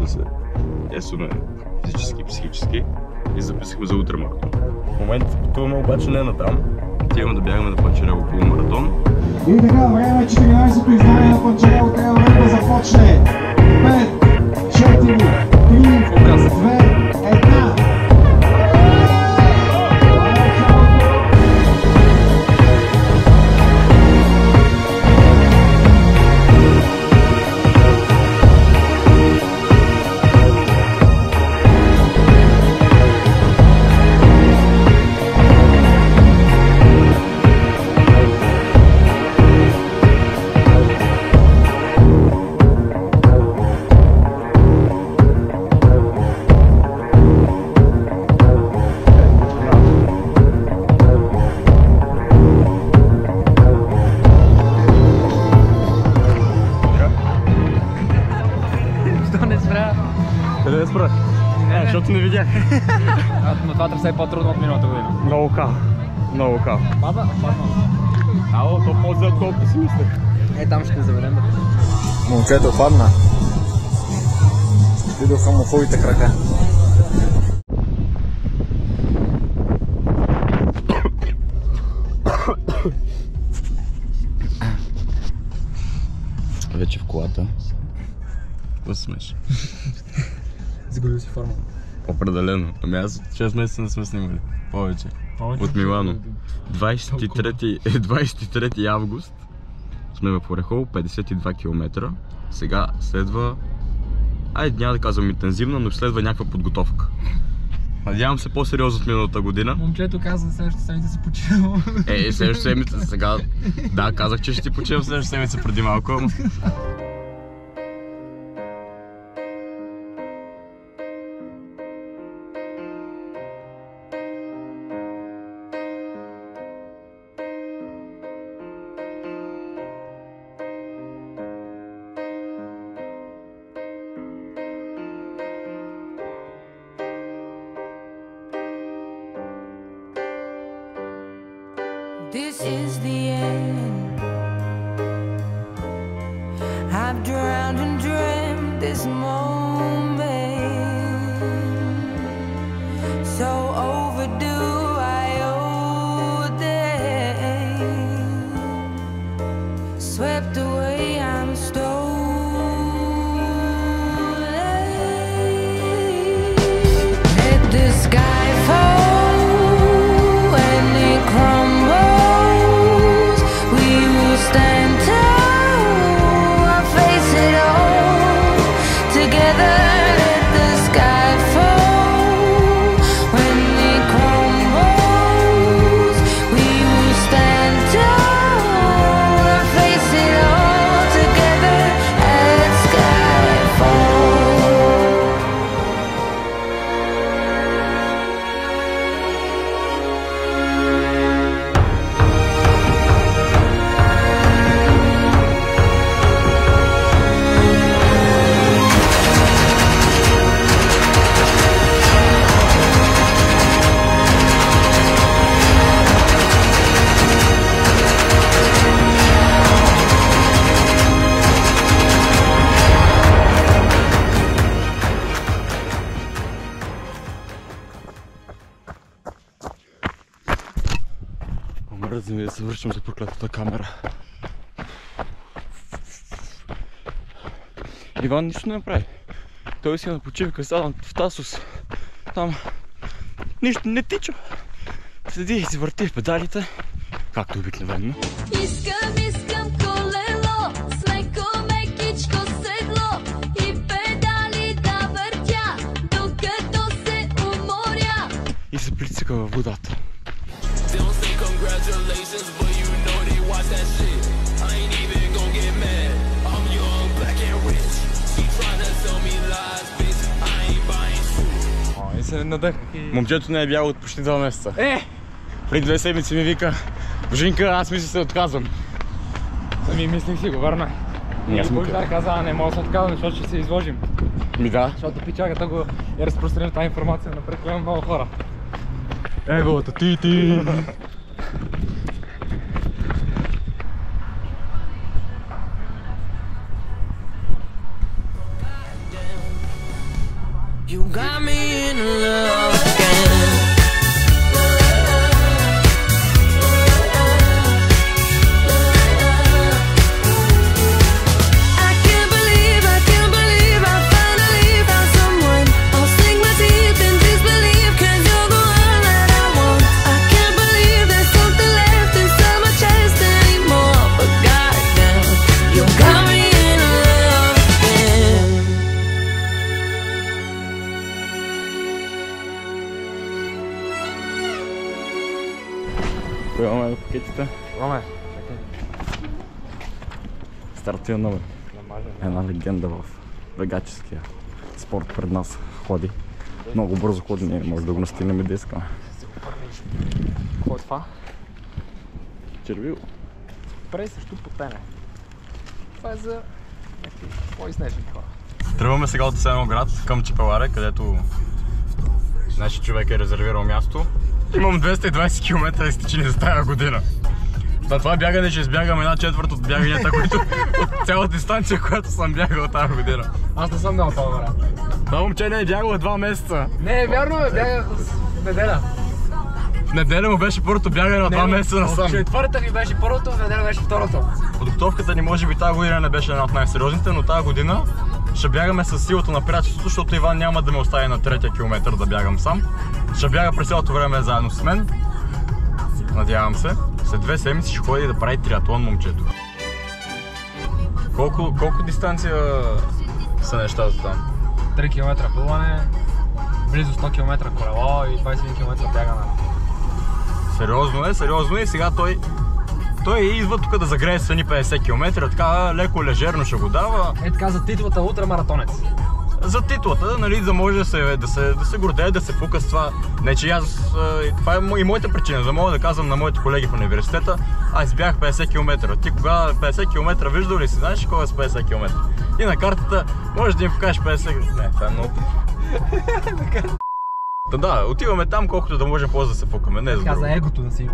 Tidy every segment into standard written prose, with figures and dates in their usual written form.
да се тестваме физически и психически и записахме за утремаратон. В момента пътуваме обаче не натам. Отиваме да бягаме на Панчарево полумаратон. И така, време 14-то издание на Панчарево трябва да започне. 5, 4, 3, 2, 1. Къде да спра? Защото не видях. Но това трасе е по-трудно от миналата година. Много кал. Много кал. Падна? Ало, то по-зад колко си мислех. Там ще заведем да. Момчето падна. Видоха му хубавите крака. Вече в колата. Какво се смеш? Загубил си форма. Определено. Ами аз 6 месеца не сме снимали. Повече. От Милано. 23 август сме в Орехово, 52 км. Сега следва... няма да казвам интензивна, но следва някаква подготовка. Надявам се по-сериозно от миналата година. Момчето каза следващата седмица си почивам. Следващата седмица сега... Да, казах, че ще ти почивам следващата седмица преди малко. This is the end. I've drowned and dreamt this moment. So overdue, I owe them. Swept away, I'm stolen. Let the sky fall when it crumbles. Stand tall, I'll face it all together. Let the sky fall when it crumbles. We will stand tall, I'll face it all together. Let sky fall. Мързи ми да се връщам за проклятата камера. Иван нищо не направи. Той си на почивка, седна в Тасос. Там нищо не тича. Седи и си върти педалите, както обикновено. Искам колело, с мекичко седло и педали да въртя, докато се уморя. И се прицика във водата. И се надъхах и... Момчето не е бяло от почти 2 месеца. Преди 2 седмици ми вика: Божинка, аз мисля се отказвам. Ами мислих си го върна. И Божидар каза: не мога да се отказвам, защото ще се изложим. Ми да. Защото пичагата го е разпространил тази информация на прекалено много хора. Еголата ти. You got me in love again. I can't believe I finally found someone. I'll sink my teeth in disbelief, 'cause you're the one that I want. I can't believe there's something left inside my chest anymore. But goddamn, you got me in love again. Поемаме пакетите. Роме, Стартира номер. Една легенда в бегаческия спорт пред нас ходи. Много бързо ходи, ние може да го настигнем и да искаме. какво е това? Червил. Спрей срещу потене. Това е за някакви по-изнежени хора. Тръгваме сега от Асеновград към Чепеларе, където нашия човек е резервирал място. Имам 220 км изтичани за тази година. На това бягане ще избягам 1/4 от бяганията, които от цялата дистанция, която съм бягал тази година. Аз не съм дал това, брат. Това момче не е бягал 2 месеца. Не, е вярно, бягах в неделя. В неделя му беше първото бягане от 2 месеца насам. Четвърта ми беше първото, в неделя беше второто. Подготовката ни може би тази година не беше една от най-сериозните, но тази година ще бягаме с силата на приятелството, защото Иван няма да ме остави на 3-я километър да бягам сам. Ще бяга през цялото време заедно с мен. Надявам се. След 2 седмици ще ходи да прави триатлон момчето. Колко дистанция са нещата там? 3 км плуване, близо 100 км колело и 21 км бягане. Сериозно е. Сега той идва тук да загрее с 50 км, така леко лежерно ще го дава. Е така за титлата ултрамаратонец. За титлата, нали, да може да се гордее, да се фука с това. Не, че аз, това е и моята причина, да мога да казвам на моите колеги в университета, аз бях 50 км. Ти кога 50 км виждал ли си? Знаеш кога е с 50 км? И на картата можеш да им покажеш 50 км. Не, това е много. Да, отиваме там, колкото да можем после да се фукаме, не за Така друго. за егото да си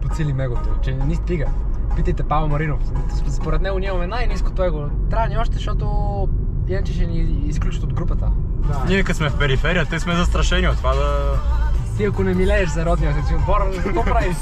подсилим егото, че не ни стига. Питайте Павел Маринов. Според него ние имаме най-ниското его. Трябва ни още, защото иначе ще ни изключат от групата. Да. Ние като сме в периферията, сме застрашени от това да... Ти ако не милееш за родния си отбор, какво правиш?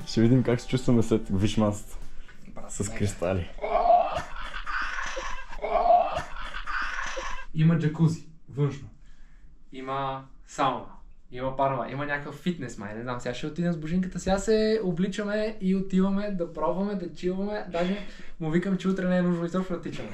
Ще видим как се чувстваме след вишмаст с кристали. Има джакузи, външно. Има сауна. Има парова. Има някакъв фитнес, май. Не знам, сега ще отидем с Божинката. Сега се обличаме и отиваме да пробваме, да чилваме. Даже му викам, че утре не е нужно изобщо да тичаме.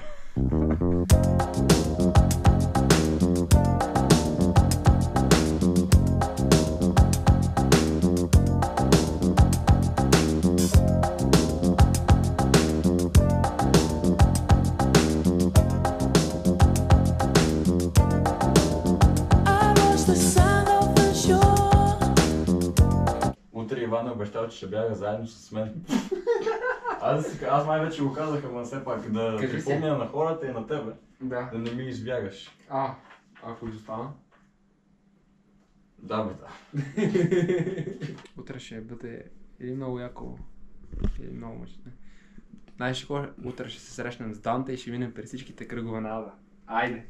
Утре Иван е обещал, че ще бяга заедно с мен. Аз май вече го казах, ама все пак да припомня на хората и на тебе, Да. да не ми избягаш. Ако изостана? Да, бе, да. Утре ще бъде или много яко, или много мъчно. Знаеш какво? Утре ще се срещнем с Данте и ще минем през всичките кръгове на Ада. Айде!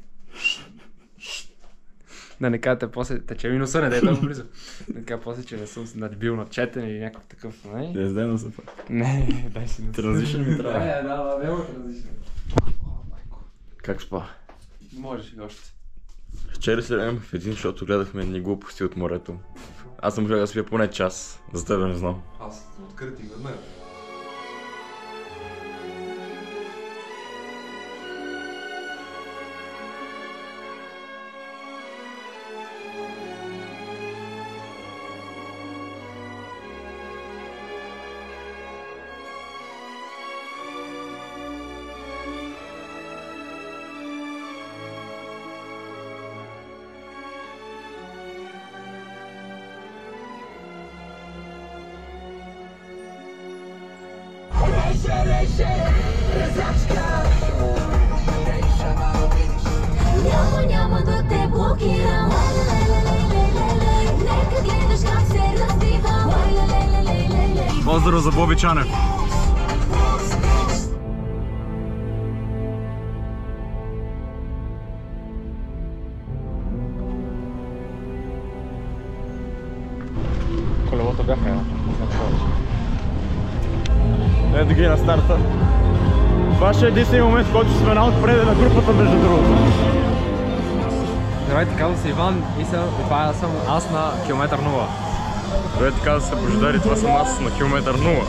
Да не кажете после, тече ми носа, не дай толкова близо. Да не кажа после, че не съм бил на четен или някакъв такъв, не? Не издей на съпа. Не, дай си носа. Транзишън ми трябва. Да, няма транзишън. Как спа? Можеш и още. Вчера се легнем в един, защото гледахме едни глупости от морето. Аз съм можел да спя поне час, за тебе не знам. Аз открити веднага. Поздрав за Боби Чанев. Колелото бяха едно. Ето ги на старта. Това ще е единствения момент, в който сме най-отпред на групата, между другото. Здравейте, казвам се Иван и това съм аз на километър 0. Здравейте, казвам се Божидар и това съм аз на километър 0.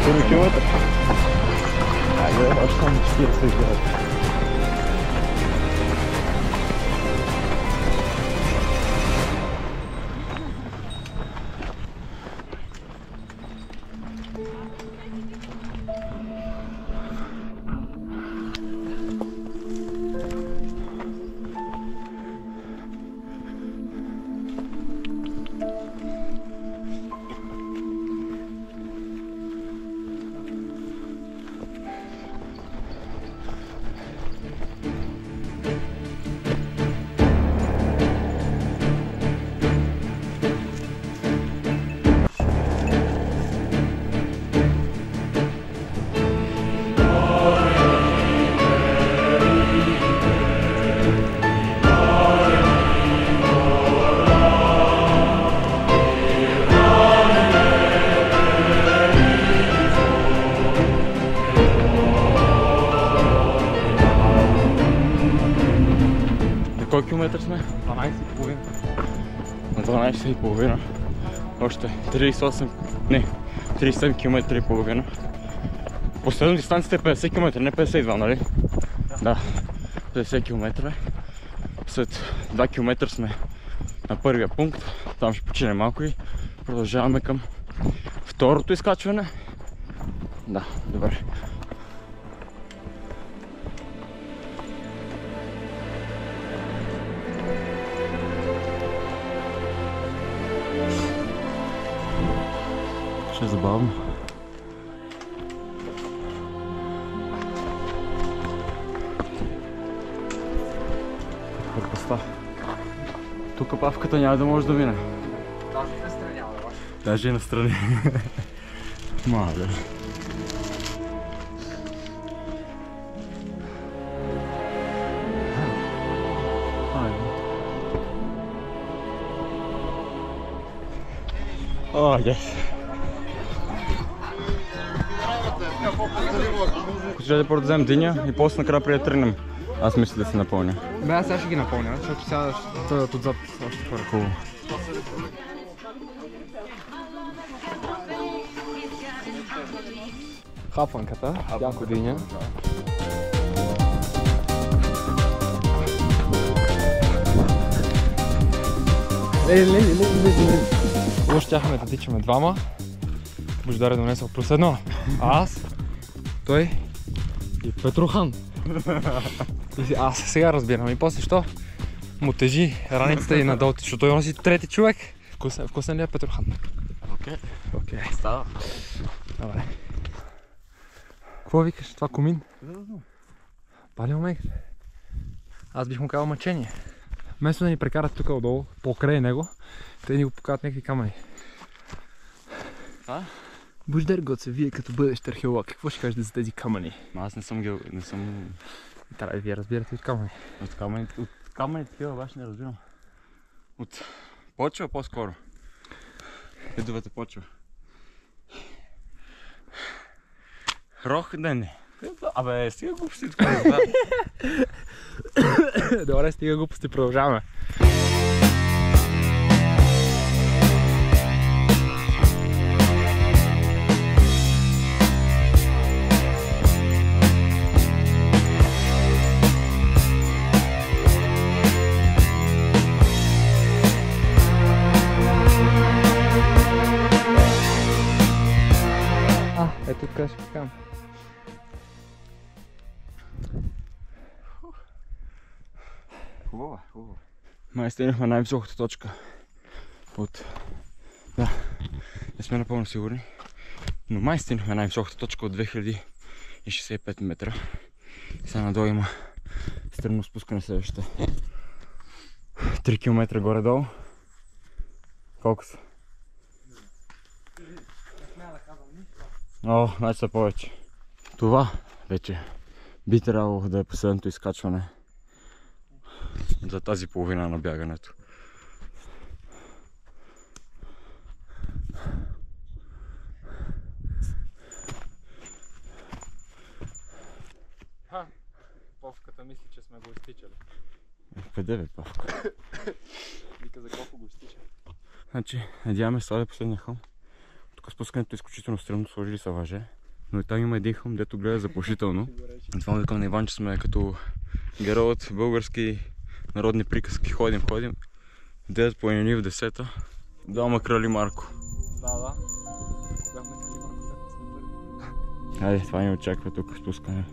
Първи километър. Айде, още само 40 километра. Кой километър сме? 12,5. На 12,5. Още 38, не, 37 км и половина. Последно дистанцията е 50 км, не 52, нали? Да, 50 км. След 2 км сме на първия пункт. Там ще починем малко и продължаваме към второто изкачване. Да, добре. Ще е забавно. Пропаста. Тук павката няма да може да мине. Даже и настрани няма да може. Даже и настрани. Мале. Yes. Ще да продадем диня и после накрая преди да тръгнем. Аз мисля да се напълня. Бе, аз сега ще ги напълня, защото сега ще дадат отзад още хора. Хубаво. Хапванката, яко диня. Уж щяхме да тичаме двама. Божидар е донесъл плюс едно. Аз, той и Петрухан. И аз сега разбирам. И после що му тежи раницата и надолу, защото той носи трети човек. Вкусен ли е Петрухан? Окей. Става. Добре. Какво викаш? Това комин? Палил ме. Аз бих му казал мъчение. Вместо да ни прекарат тук отдолу, покрай него, те ни го покажат някакви камъни. Божидар Гоце, вие като бъдещ археолог, какво ще кажете за тези камъни? Аз не съм... Трябва да вие разбирате от камъни. От камъни такива баш не разбирам. От почва по-скоро. Видовете почва. Рох, не. Абе, стига глупости тук. Добре, стига глупости, продължаваме. Ето тук ще покажем. Хубаво, хубаво. Май стигнахме най-високата точка от... Да, не сме напълно сигурни. Но май стигнахме най-високата точка от 2065 метра. И сега надолу има стръмно спускане следващите 3 км горе-долу. Колко са? О, значи са повече. Това вече би трябвало да е последното изкачване за тази половина на бягането. Павката мисли, че сме го изтичали. Къде бе, Павка? Вика за колко го изтича. Значи, надяваме се, това да е последния хълм. Тук спускането е изключително стръмно, сложили са въже. Но и там има един хълм, дето гледа заплашително. И това викам на Иван, че сме като герой от български народни приказки. Ходим. 9 планини в 10-та. Дома крали Марко. Да. Бяхме крали Марко, сега сме първи. Хайде, това ни очаква тук спускане.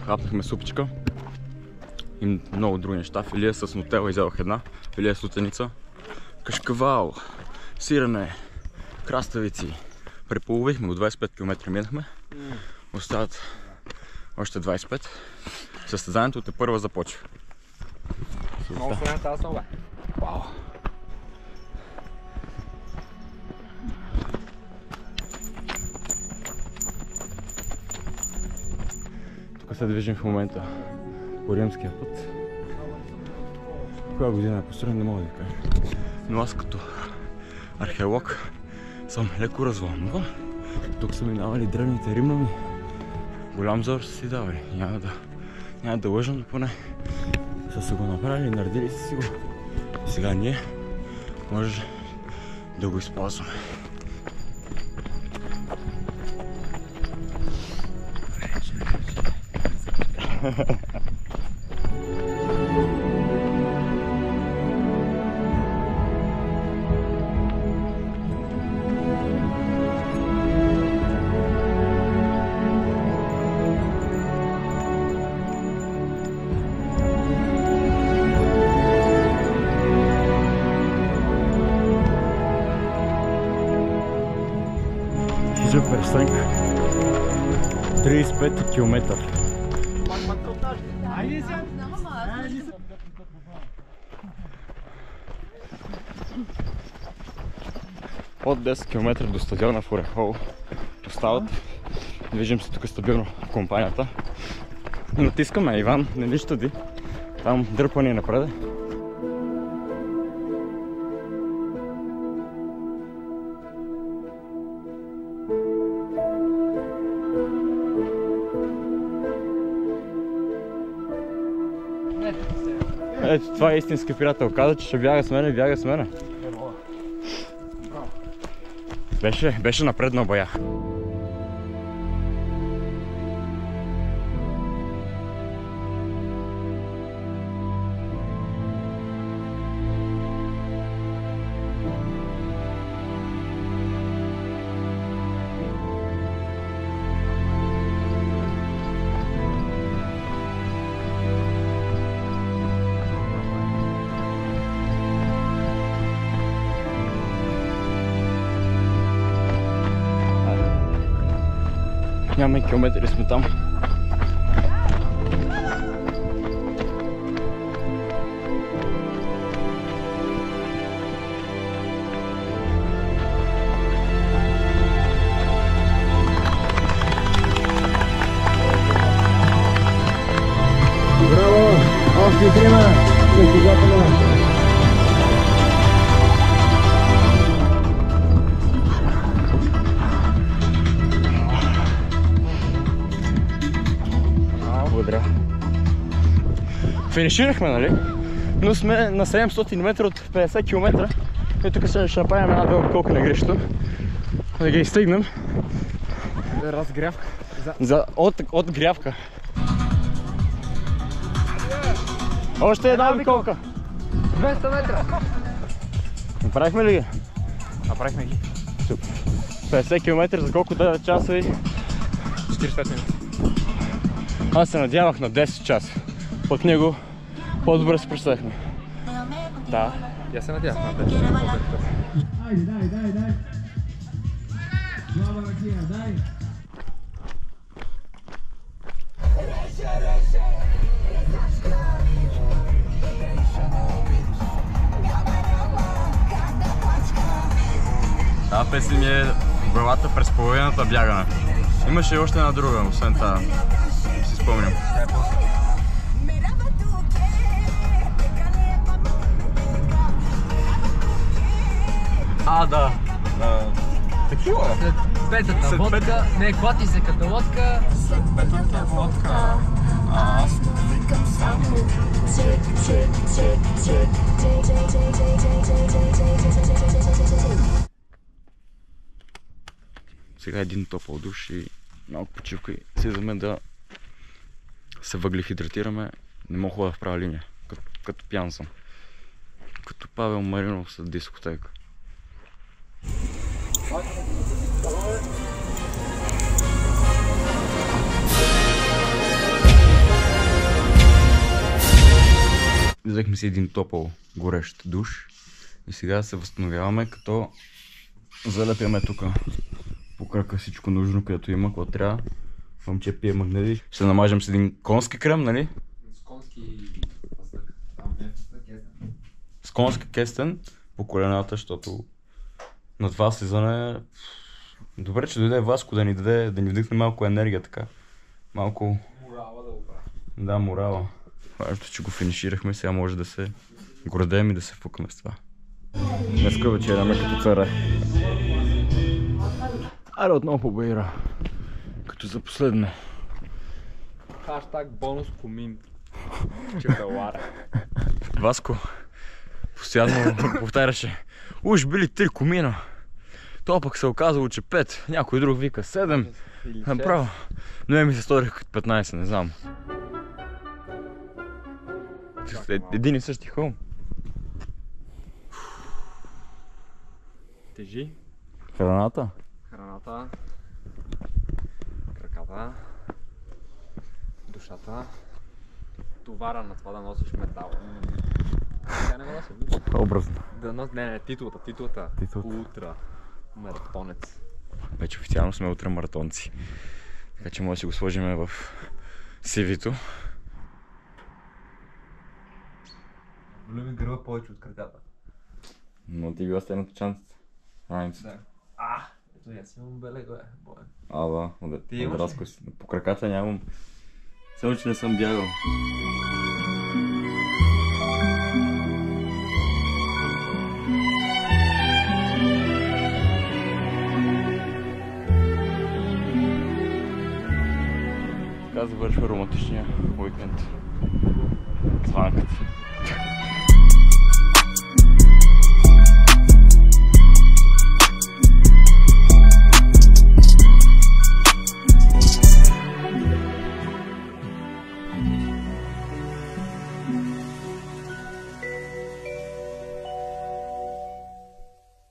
Хапнахме супчика и много други неща. Филия с нутела изядох една, филия с лутеница, кашкавал, сирене, краставици. Преполовихме го, 25 км минахме, остават още 25. Състезанието тепърва започва. Много стръмна тази снова. Вау! Тук се движим в момента по римския път. Коя година е построен, не мога да кажа. Но аз като археолог съм леко развълнуван. Тук са минавали древните римляни. Голям зор са си давали. Няма да лъжа, но поне са се го направили, наредили са си го. Сега ние може да го използваме. Супер сленка. 35 км. От 10 км до стадиона в Орехово остават. Движим се тук стабилно в компанията. Натискаме, Иван, не нищо ди. Там дърпа ни напред. Ето, това е истински приятел. Каза, че ще бяга с мене. Беше напреднал бая. Нямаме километри, сме там. Браво! Още трима! Състезателя! Финиширахме, нали? Но сме на 700 метра от 50 км. И тук ще направим една дълга колка на грешето. Да ги изтигнем. Разгрявка. От грявка. Още една обиколка. 200 метра. Направихме ли ги? Направихме ги. 50 км за колко 9 часа и... 45 минути. Аз се надявах на 10 часа. Под него по-добре се представихме. Да. Я се надявах на 10 часа. Ajde, daj. Slava Rakija, daj. Тази песен ми е в главата през половината бягане. Имаше и още една друга, освен тази. Си спомням. Да. Такива. След петата водка, не клати се като лодка. Петата водка. Аз викам само. Сега един топъл душ и малко почивка и слизаме да се въглехидратираме. Не мога ходя в права линия, като пиян съм. Като Павел Маринов след дискотека. Взехме си един топъл горещ душ и сега се възстановяваме, като залепяме тук по крака всичко нужно, което има, какво трябва. Момче пие магнези. Ще намажем с един конски крем, нали? С конски фъстък. Там е фъстък кестен. С конски кестен по колената, защото на това слизане... Добре, че дойде Васко да ни вдъхне малко енергия така. Малко... Морала да го прави. Да, морала. Важното, че го финиширахме, сега може да се гордеем и да се фукаме с това. Днеска вечеряме като царе. Аре отново по Бейра. Като за последно. Хаштаг бонус комин. Чепелара. Васко постоянно повтаряше: уж били 3 комина. То пък се оказало, че 5. Някой друг вика 7. Направо. Но ми се сторих като 15, не знам. Един и същи хълм. Тежи. Храната? Храната. Краката. Душата. Товара на това да носиш метал. Тя не го носи. Образно. Да нос... Не, титлата. Титлата. Ултра. Маратонец. Вече официално сме ултрамаратонци. Така че може да си го сложим в CV-то. Боли ми гърба повече от краката. Но ти била стегната чантата. Раницата. Да. Ето аз имам беле го боен. Да, Ти имаш ли? отразко си. По краката нямам. Само че не съм бягал. Така завършва романтичния уикенд. Звънката.